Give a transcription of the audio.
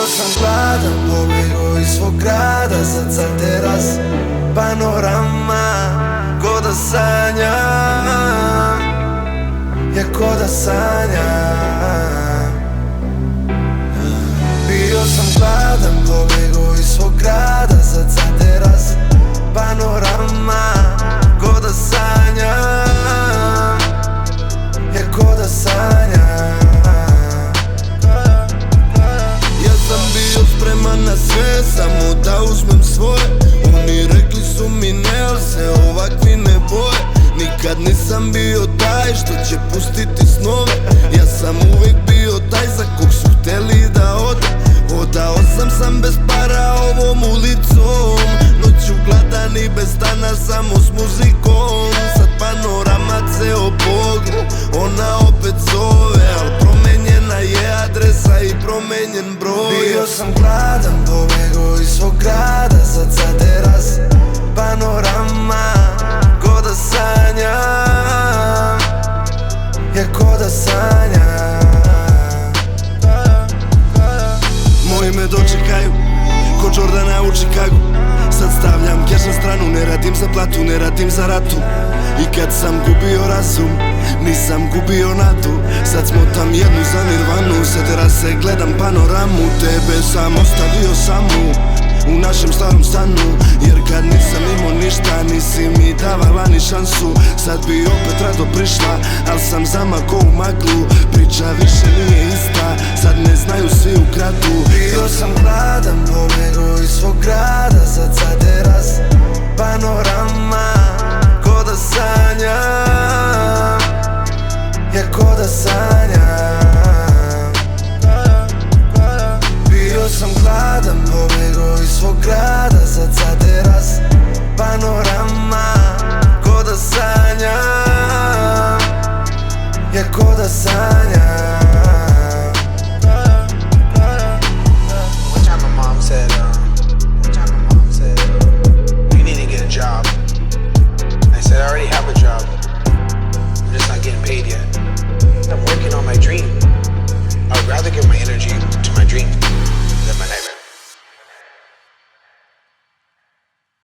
sam gladan, pobjegao iz svog grada, sad za teras panorama, ko da sanjam, ja ko da sanjam. Bio sam gladan, pobjegao iz svog grada, sad za teras panorama, ko da sanjam, ja ko da sanjam. Ja sam bio spreman na sve, samo da uzmem svoje. Oni rekli su mi ne, al se ovakvi ne boje. Nikad nisam bio taj što će pustiti snove. Ja sam uvijek bio taj za kog su hteli da ode. Hodao sam bez para ovom ulicom, noću gladan i bez stana, samo s muzikom. Sad panorama ceo pogled, ona opet zove, al promenjena je adresa i promenjen broj. Bio sam gladan, pobjegao iz svog grada, sad za teras panorama, ko da sanjam, ja ko da sanjam. Moji me dočekaju, ko Jordana u Chicagu. Sad stavljam keš na stranu, ne radim za platu, ne radim za ratu. I kad sam gubio razum, nisam gubio nadu. Sad smotam jednu za nirvanu, sa terase gledam panoramu. Tebe sam ostavio samu u našem starom stanu, jer kad nisam imao ništa, nisi mi davala ni šansu. Sad bi opet rado prišla, al sam zamako u maglu. Priča više nije ista, sad ne znaju svi u gradu. Bio sam gladan, pobjegao iz svog grada, sad za teras panorama, ko da sanjam, ja ko da sanjam. Bio sam gladan, pobjegao iz svog grada, sad za teras panorama, ko da sanjam, ja ko da sanjam.